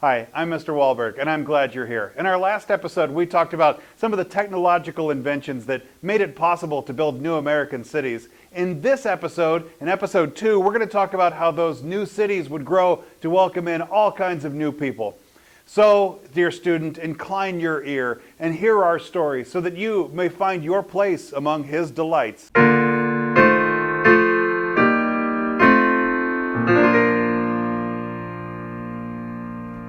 Hi, I'm Mr. Wahlberg, and I'm glad you're here. In our last episode, we talked about some of the technological inventions that made it possible to build new American cities. In this episode, in episode 2, we're going to talk about how those new cities would grow to welcome in all kinds of new people. So, dear student, incline your ear and hear our story so that you may find your place among his delights.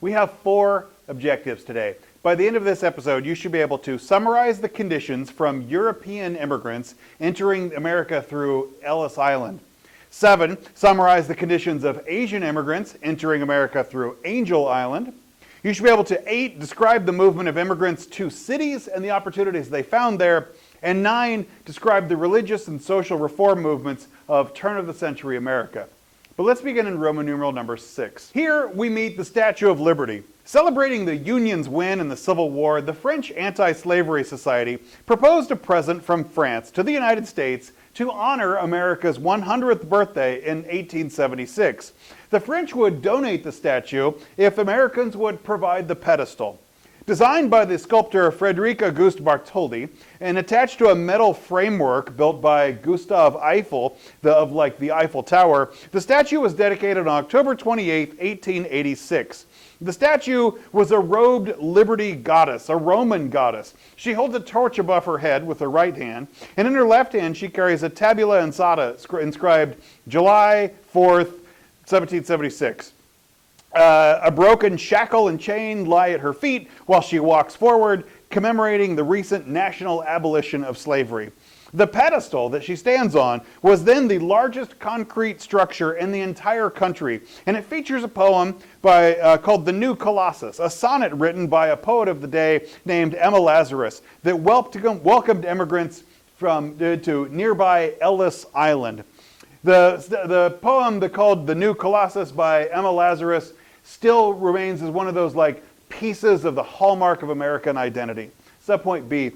We have 4 objectives today. By the end of this episode, you should be able to summarize the conditions from European immigrants entering America through Ellis Island. 7, summarize the conditions of Asian immigrants entering America through Angel Island. You should be able to 8, describe the movement of immigrants to cities and the opportunities they found there. And 9, describe the religious and social reform movements of turn-of-the-century America. But let's begin in Roman numeral number 6. Here we meet the Statue of Liberty. Celebrating the Union's win in the Civil War, the French Anti-Slavery Society proposed a present from France to the United States to honor America's 100th birthday in 1876. The French would donate the statue if Americans would provide the pedestal. Designed by the sculptor Frédéric Auguste Bartholdi and attached to a metal framework built by Gustave Eiffel, the Eiffel Tower, the statue was dedicated on October 28, 1886. The statue was a robed liberty goddess, a Roman goddess. She holds a torch above her head with her right hand, and in her left hand she carries a tabula ansata inscribed July 4th, 1776. A broken shackle and chain lie at her feet while she walks forward, commemorating the recent national abolition of slavery. The pedestal that she stands on was then the largest concrete structure in the entire country, and it features a poem called The New Colossus, a sonnet written by a poet of the day named Emma Lazarus that welcomed immigrants to nearby Ellis Island. The poem called The New Colossus by Emma Lazarus still remains as one of those pieces of the hallmark of American identity. Subpoint B.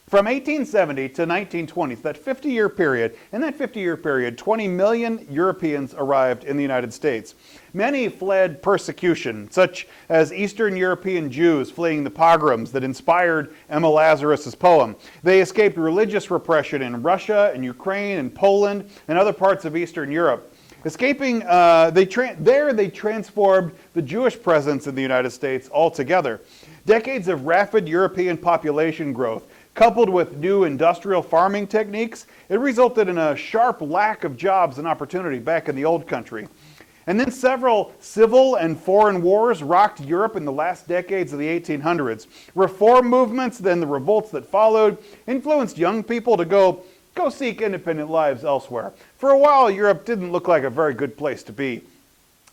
From 1870 to 1920, that 50-year period, in that 50-year period, 20 million Europeans arrived in the United States. Many fled persecution, such as Eastern European Jews fleeing the pogroms that inspired Emma Lazarus's poem. They escaped religious repression in Russia and Ukraine and Poland and other parts of Eastern Europe. Escaping, they transformed the Jewish presence in the United States altogether. Decades of rapid European population growth, coupled with new industrial farming techniques, it resulted in a sharp lack of jobs and opportunity back in the old country. And then several civil and foreign wars rocked Europe in the last decades of the 1800s. Reform movements, then the revolts that followed, influenced young people to go seek independent lives elsewhere. For a while, Europe didn't look like a very good place to be.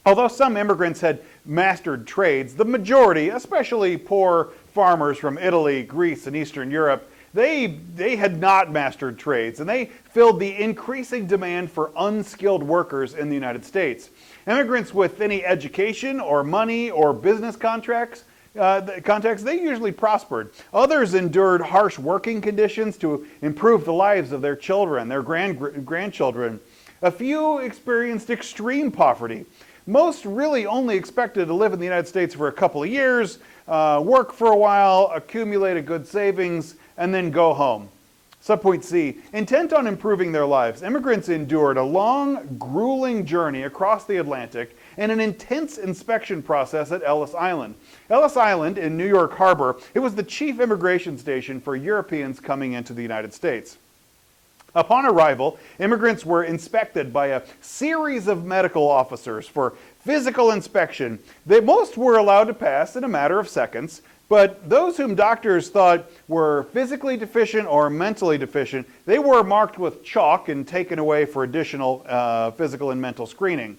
Although some immigrants had mastered trades, the majority, especially poor farmers from Italy, Greece, and Eastern Europe, they had not mastered trades, and they filled the increasing demand for unskilled workers in the United States. Immigrants with any education or money or business contacts, they usually prospered. Others endured harsh working conditions to improve the lives of their children, their grandchildren. A few experienced extreme poverty. Most really only expected to live in the United States for a couple of years, work for a while, accumulate a good savings, and then go home. Subpoint C. Intent on improving their lives, immigrants endured a long, grueling journey across the Atlantic and an intense inspection process at Ellis Island. Ellis Island in New York Harbor, it was the chief immigration station for Europeans coming into the United States. Upon arrival, immigrants were inspected by a series of medical officers for physical inspection. Most were allowed to pass in a matter of seconds, but those whom doctors thought were physically deficient or mentally deficient, they were marked with chalk and taken away for additional physical and mental screening.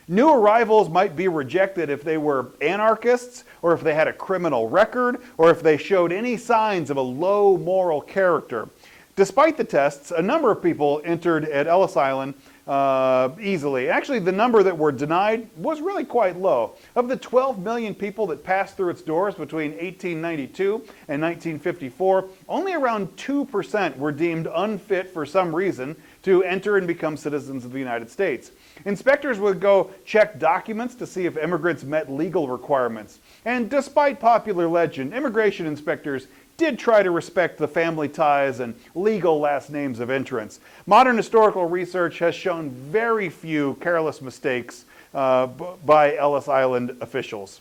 New arrivals might be rejected if they were anarchists, or if they had a criminal record, or if they showed any signs of a low moral character. Despite the tests, a number of people entered at Ellis Island easily. Actually, the number that were denied was really quite low. Of the 12 million people that passed through its doors between 1892 and 1954, only around 2% were deemed unfit for some reason to enter and become citizens of the United States. Inspectors would go check documents to see if immigrants met legal requirements. And despite popular legend, immigration inspectors did try to respect the family ties and legal last names of entrants. Modern historical research has shown very few careless mistakes by Ellis Island officials.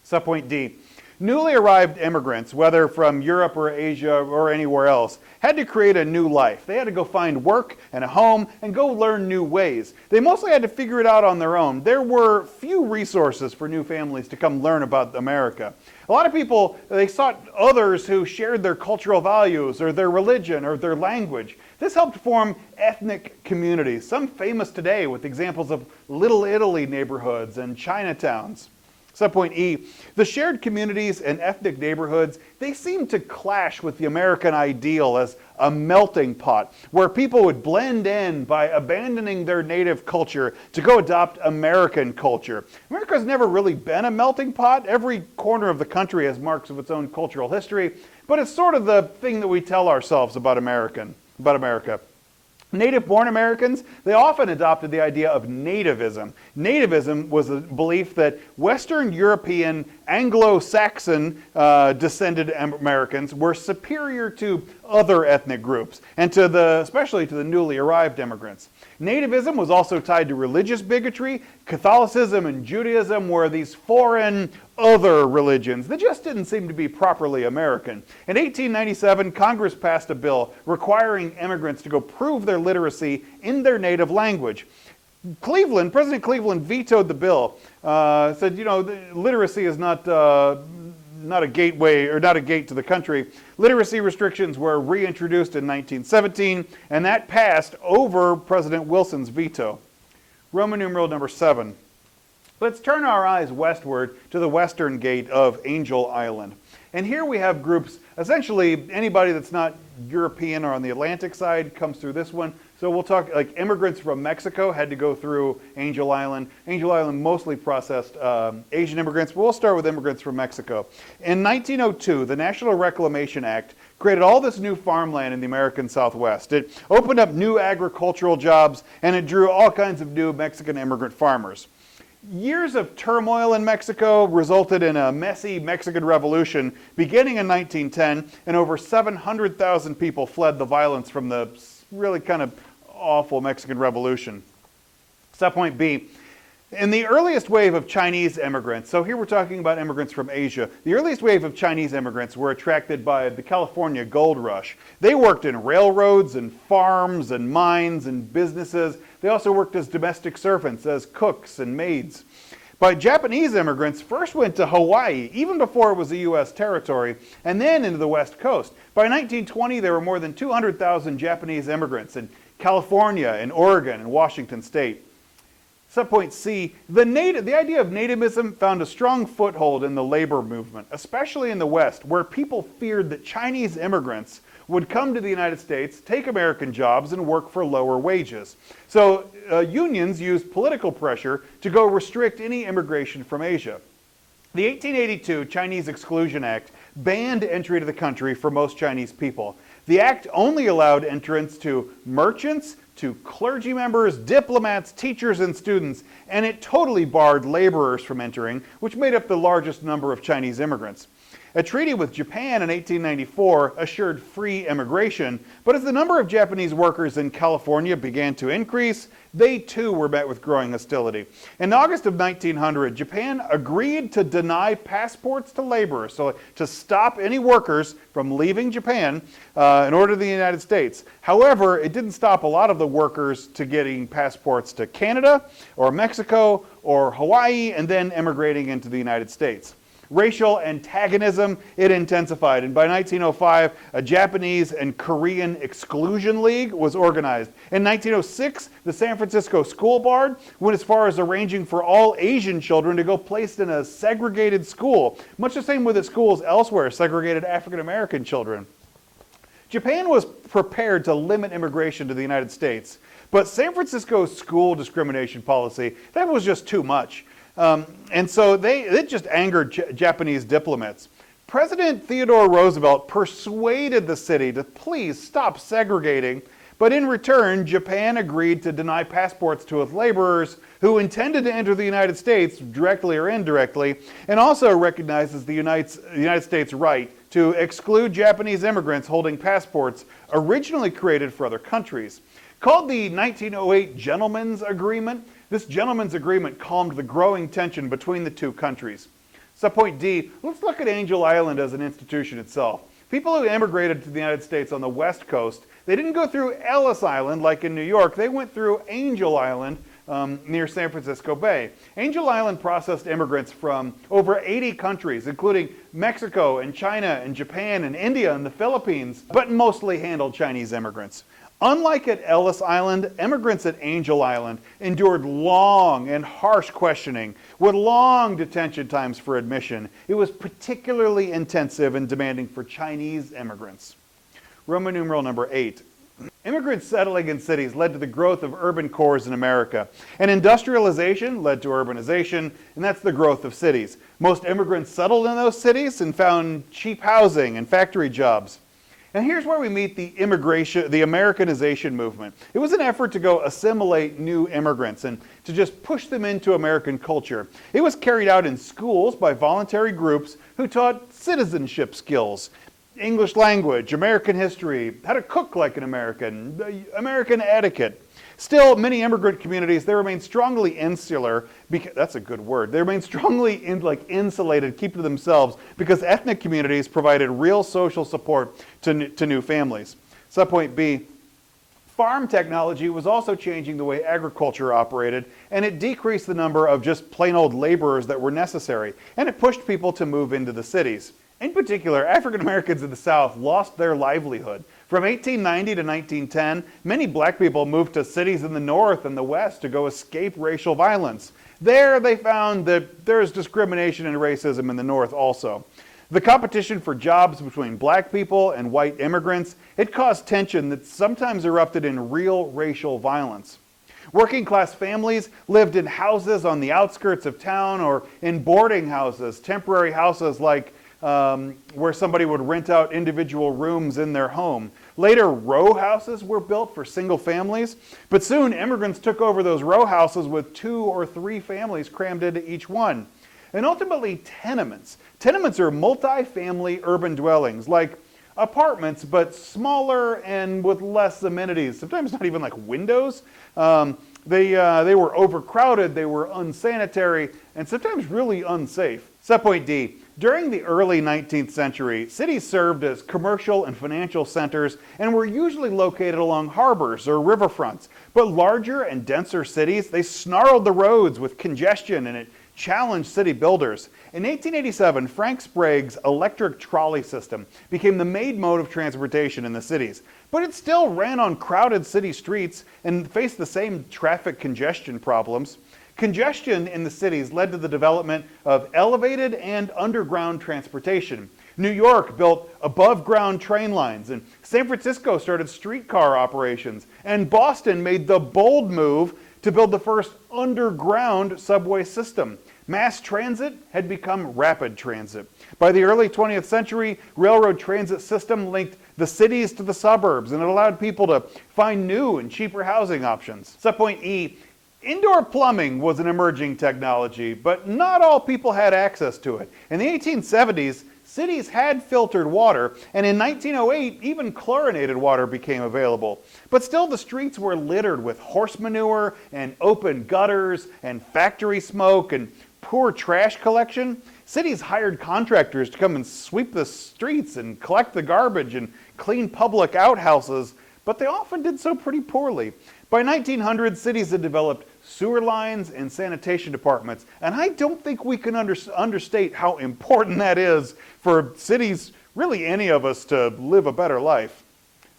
Subpoint D. Newly arrived immigrants, whether from Europe or Asia or anywhere else, had to create a new life. They had to go find work and a home and go learn new ways. They mostly had to figure it out on their own. There were few resources for new families to come learn about America. A lot of people, they sought others who shared their cultural values or their religion or their language. This helped form ethnic communities, some famous today with examples of Little Italy neighborhoods and Chinatowns. Subpoint E, the shared communities and ethnic neighborhoods, they seem to clash with the American ideal as a melting pot, where people would blend in by abandoning their native culture to go adopt American culture. America's never really been a melting pot. Every corner of the country has marks of its own cultural history, but it's sort of the thing that we tell ourselves about America. Native-born Americans, they often adopted the idea of nativism. Nativism was a belief that Western European, Anglo-Saxon descended Americans were superior to other ethnic groups, and especially to the newly arrived immigrants. Nativism was also tied to religious bigotry. Catholicism and Judaism were these foreign, other religions that just didn't seem to be properly American. In 1897, Congress passed a bill requiring immigrants to go prove their literacy in their native language. President Cleveland vetoed the bill, said, literacy is not a gateway or not a gate to the country. Literacy restrictions were reintroduced in 1917, and that passed over President Wilson's veto. Roman numeral number 7. Let's turn our eyes westward to the western gate of Angel Island. And here we have groups, essentially anybody that's not European or on the Atlantic side comes through this one. So we'll talk like immigrants from Mexico had to go through Angel Island. Angel Island mostly processed Asian immigrants, but we'll start with immigrants from Mexico. In 1902, the National Reclamation Act created all this new farmland in the American Southwest. It opened up new agricultural jobs, and it drew all kinds of new Mexican immigrant farmers. Years of turmoil in Mexico resulted in a messy Mexican Revolution beginning in 1910, and over 700,000 people fled the violence from the really kind of awful Mexican Revolution. Subpoint B. In the earliest wave of Chinese immigrants, so here we're talking about immigrants from Asia, the earliest wave of Chinese immigrants were attracted by the California gold rush. They worked in railroads and farms and mines and businesses. They also worked as domestic servants, as cooks and maids. But Japanese immigrants first went to Hawaii, even before it was a U.S. territory, and then into the West Coast. By 1920, there were more than 200,000 Japanese immigrants in California, and Oregon, and Washington State. Subpoint C, the idea of nativism found a strong foothold in the labor movement, especially in the West, where people feared that Chinese immigrants would come to the United States, take American jobs, and work for lower wages. So unions used political pressure to go restrict any immigration from Asia. The 1882 Chinese Exclusion Act banned entry to the country for most Chinese people. The act only allowed entrance to merchants, to clergy members, diplomats, teachers, and students, and it totally barred laborers from entering, which made up the largest number of Chinese immigrants. A treaty with Japan in 1894 assured free immigration, but as the number of Japanese workers in California began to increase, they too were met with growing hostility. In August of 1900, Japan agreed to deny passports to laborers, so to stop any workers from leaving Japan in order to the United States. However, it didn't stop a lot of the workers to getting passports to Canada or Mexico or Hawaii and then immigrating into the United States. Racial antagonism, it intensified, and by 1905, a Japanese and Korean exclusion league was organized. In 1906, the San Francisco School Board went as far as arranging for all Asian children to go placed in a segregated school, much the same way that schools elsewhere segregated African American children. Japan was prepared to limit immigration to the United States, but San Francisco's school discrimination policy, that was just too much. And so it just angered Japanese diplomats. President Theodore Roosevelt persuaded the city to please stop segregating, But in return, Japan agreed to deny passports to its laborers who intended to enter the United States directly or indirectly, and also recognizes the United States' right to exclude Japanese immigrants holding passports originally created for other countries. Called the 1908 Gentlemen's Agreement, this gentleman's agreement calmed the growing tension between the two countries. Subpoint D, let's look at Angel Island as an institution itself. People who immigrated to the United States on the West Coast, they didn't go through Ellis Island like in New York, they went through Angel Island near San Francisco Bay. Angel Island processed immigrants from over 80 countries, including Mexico and China and Japan and India and the Philippines, but mostly handled Chinese immigrants. Unlike at Ellis Island, immigrants at Angel Island endured long and harsh questioning with long detention times for admission. It was particularly intensive and demanding for Chinese immigrants. Roman numeral number 8. Immigrants settling in cities led to the growth of urban cores in America. And industrialization led to urbanization, and that's the growth of cities. Most immigrants settled in those cities and found cheap housing and factory jobs. And here's where we meet the Americanization movement. It was an effort to go assimilate new immigrants and to just push them into American culture. It was carried out in schools by voluntary groups who taught citizenship skills, English language, American history, how to cook like an American, American etiquette. Still, many immigrant communities, they remain strongly insular, that's a good word, they remain strongly insulated, keep to themselves, because ethnic communities provided real social support to new families. Subpoint B, farm technology was also changing the way agriculture operated, and it decreased the number of just plain old laborers that were necessary, and it pushed people to move into the cities. In particular, African Americans in the South lost their livelihood. From 1890 to 1910, many black people moved to cities in the North and the West to go escape racial violence. There they found that there is discrimination and racism in the North also. The competition for jobs between black people and white immigrants, it caused tension that sometimes erupted in real racial violence. Working class families lived in houses on the outskirts of town or in boarding houses, temporary houses like where somebody would rent out individual rooms in their home. Later, row houses were built for single families, but soon immigrants took over those row houses with 2 or 3 families crammed into each one. And ultimately, tenements. Tenements are multi-family urban dwellings, like apartments, but smaller and with less amenities, sometimes not even like windows. They were overcrowded, they were unsanitary, and sometimes really unsafe. Subpoint D. During the early 19th century, cities served as commercial and financial centers and were usually located along harbors or riverfronts. But larger and denser cities, they snarled the roads with congestion and it challenged city builders. In 1887, Frank Sprague's electric trolley system became the main mode of transportation in the cities. But it still ran on crowded city streets and faced the same traffic congestion problems. Congestion in the cities led to the development of elevated and underground transportation. New York built above-ground train lines, and San Francisco started streetcar operations, and Boston made the bold move to build the first underground subway system. Mass transit had become rapid transit. By the early 20th century, railroad transit system linked the cities to the suburbs, and it allowed people to find new and cheaper housing options. Subpoint E, indoor plumbing was an emerging technology, but not all people had access to it. In the 1870s, cities had filtered water, and in 1908, even chlorinated water became available. But still, the streets were littered with horse manure and open gutters and factory smoke and poor trash collection. Cities hired contractors to come and sweep the streets and collect the garbage and clean public outhouses, but they often did so pretty poorly. By 1900, cities had developed sewer lines and sanitation departments, and I don't think we can understate how important that is for cities, really any of us, to live a better life.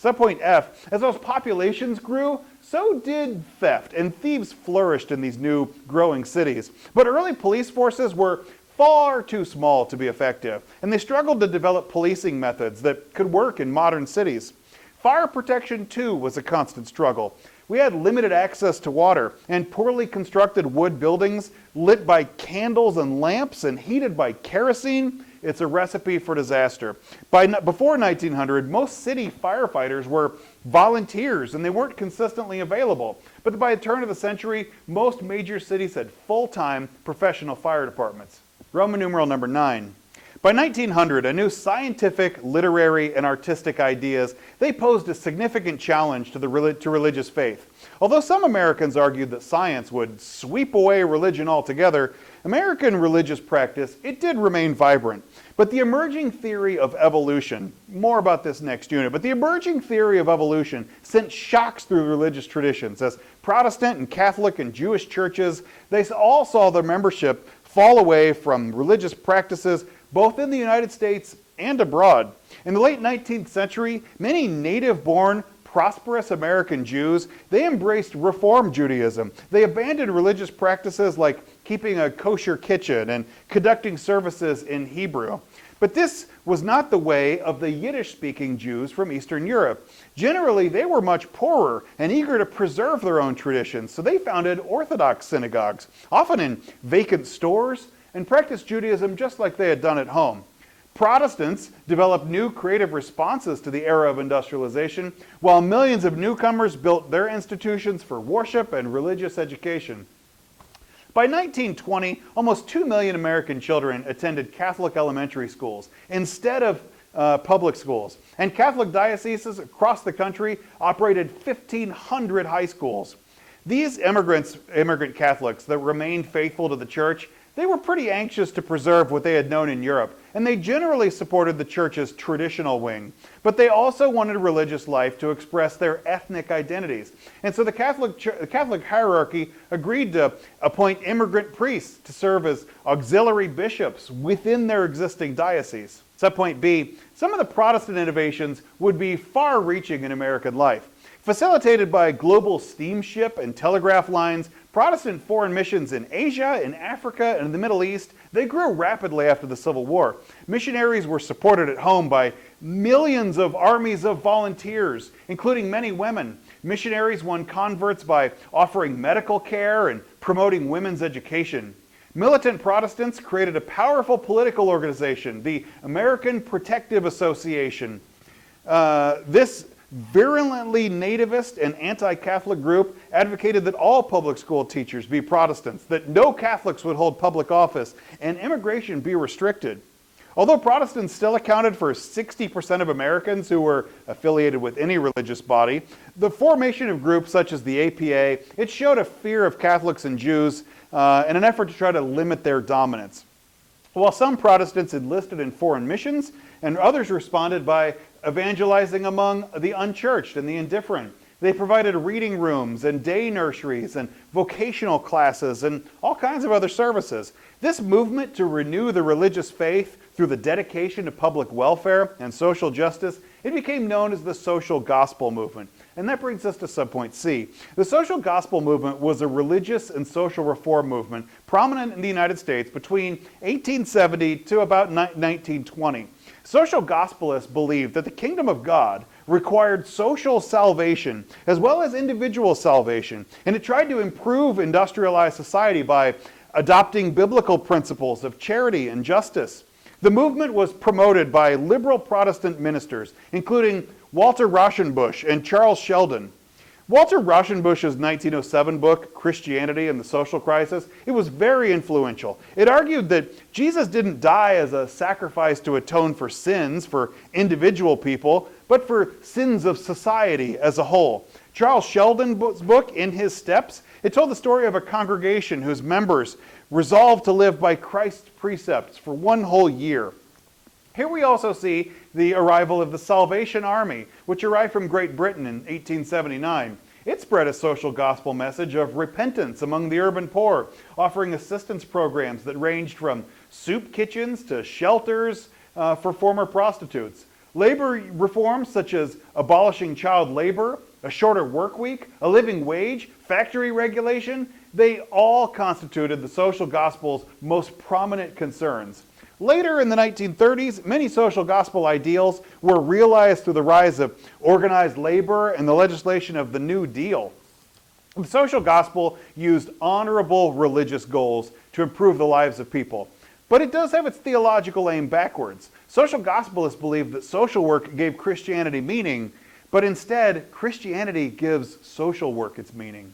Subpoint F, as those populations grew, so did theft, and thieves flourished in these new growing cities. But early police forces were far too small to be effective, and they struggled to develop policing methods that could work in modern cities. Fire protection, too, was a constant struggle. We had limited access to water and poorly constructed wood buildings lit by candles and lamps and heated by kerosene. It's a recipe for disaster. Before 1900, most city firefighters were volunteers and they weren't consistently available. But by the turn of the century, most major cities had full-time professional fire departments. Roman numeral number 9. By 1900, a new scientific, literary, and artistic ideas, they posed a significant challenge to religious faith. Although some Americans argued that science would sweep away religion altogether, American religious practice, it did remain vibrant. But the emerging theory of evolution, more about this next unit, but the emerging theory of evolution sent shocks through religious traditions as Protestant and Catholic and Jewish churches, they all saw their membership fall away from religious practices both in the United States and abroad. In the late 19th century, many native-born, prosperous American Jews, they embraced Reform Judaism. They abandoned religious practices like keeping a kosher kitchen and conducting services in Hebrew. But this was not the way of the Yiddish-speaking Jews from Eastern Europe. Generally, they were much poorer and eager to preserve their own traditions, so they founded Orthodox synagogues, often in vacant stores, and practiced Judaism just like they had done at home. Protestants developed new creative responses to the era of industrialization, while millions of newcomers built their institutions for worship and religious education. By 1920, almost 2 million American children attended Catholic elementary schools instead of public schools. And Catholic dioceses across the country operated 1,500 high schools. These immigrant Catholics that remained faithful to the church, they were pretty anxious to preserve what they had known in Europe, and they generally supported the church's traditional wing. But they also wanted religious life to express their ethnic identities. And so the Catholic hierarchy agreed to appoint immigrant priests to serve as auxiliary bishops within their existing diocese. Subpoint B, some of the Protestant innovations would be far-reaching in American life. Facilitated by global steamship and telegraph lines, Protestant foreign missions in Asia, in Africa, and in the Middle East, they grew rapidly after the Civil War. Missionaries were supported at home by millions of armies of volunteers, including many women. Missionaries won converts by offering medical care and promoting women's education. Militant Protestants created a powerful political organization, the American Protective Association. This virulently nativist and anti-Catholic group advocated that all public school teachers be Protestants, that no Catholics would hold public office, and immigration be restricted. Although Protestants still accounted for 60% of Americans who were affiliated with any religious body, the formation of groups such as the APA, it showed a fear of Catholics and Jews in an effort to try to limit their dominance. While some Protestants enlisted in foreign missions, and others responded by evangelizing among the unchurched and the indifferent. They provided reading rooms and day nurseries and vocational classes and all kinds of other services. This movement to renew the religious faith through the dedication to public welfare and social justice, it became known as the social gospel movement. And that brings us to subpoint C. The social gospel movement was a religious and social reform movement prominent in the United States between 1870 to about 1920. Social gospelists believed that the kingdom of God required social salvation as well as individual salvation, and it tried to improve industrialized society by adopting biblical principles of charity and justice. The movement was promoted by liberal Protestant ministers, including Walter Rauschenbusch and Charles Sheldon. Walter Rauschenbusch's 1907 book, Christianity and the Social Crisis, it was very influential. It argued that Jesus didn't die as a sacrifice to atone for sins for individual people, but for sins of society as a whole. Charles Sheldon's book, In His Steps, it told the story of a congregation whose members resolved to live by Christ's precepts for one whole year. Here we also see the arrival of the Salvation Army, which arrived from Great Britain in 1879. It spread a social gospel message of repentance among the urban poor, offering assistance programs that ranged from soup kitchens to shelters for former prostitutes. Labor reforms such as abolishing child labor, a shorter work week, a living wage, factory regulation, they all constituted the social gospel's most prominent concerns. Later in the 1930s, many social gospel ideals were realized through the rise of organized labor and the legislation of the New Deal. The social gospel used honorable religious goals to improve the lives of people. But it does have its theological aim backwards. Social gospelists believe that social work gave Christianity meaning, but instead, Christianity gives social work its meaning.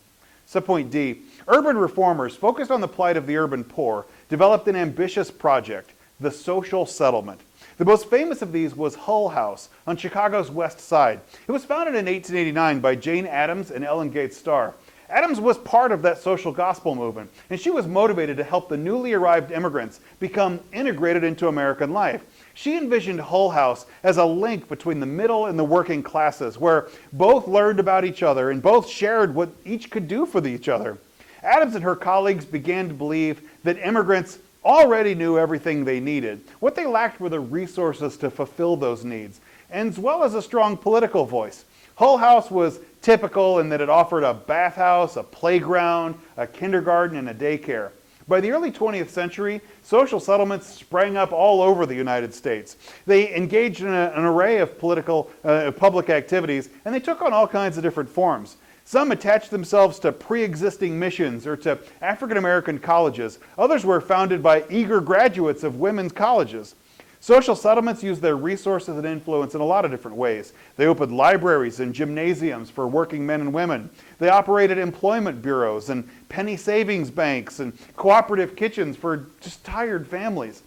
Subpoint D. Urban reformers focused on the plight of the urban poor developed an ambitious project, the social settlement. The most famous of these was Hull House on Chicago's West Side. It was founded in 1889 by Jane Addams and Ellen Gates Starr. Addams was part of that social gospel movement, and she was motivated to help the newly arrived immigrants become integrated into American life. She envisioned Hull House as a link between the middle and the working classes, where both learned about each other and both shared what each could do for each other. Addams and her colleagues began to believe that immigrants already knew everything they needed. What they lacked were the resources to fulfill those needs, as well as a strong political voice. Hull House was typical in that it offered a bathhouse, a playground, a kindergarten, and a daycare. By the early 20th century, social settlements sprang up all over the United States. They engaged in an array of public activities, and they took on all kinds of different forms. Some attached themselves to pre-existing missions or to African American colleges. Others were founded by eager graduates of women's colleges. Social settlements used their resources and influence in a lot of different ways. They opened libraries and gymnasiums for working men and women. They operated employment bureaus and penny savings banks and cooperative kitchens for just tired families.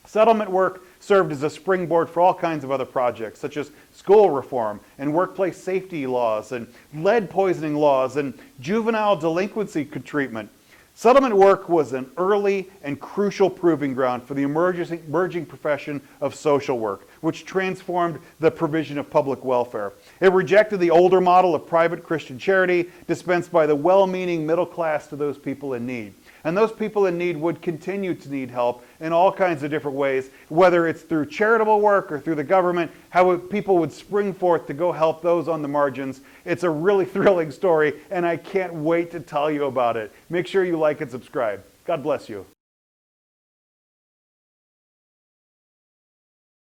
Settlement work served as a springboard for all kinds of other projects, such as school reform and workplace safety laws and lead poisoning laws and juvenile delinquency treatment. Settlement work was an early and crucial proving ground for the emerging profession of social work, which transformed the provision of public welfare. It rejected the older model of private Christian charity dispensed by the well-meaning middle class to those people in need. And those people in need would continue to need help in all kinds of different ways, whether it's through charitable work or through the government, how people would spring forth to go help those on the margins. It's a really thrilling story, and I can't wait to tell you about it. Make sure you like and subscribe. God bless you.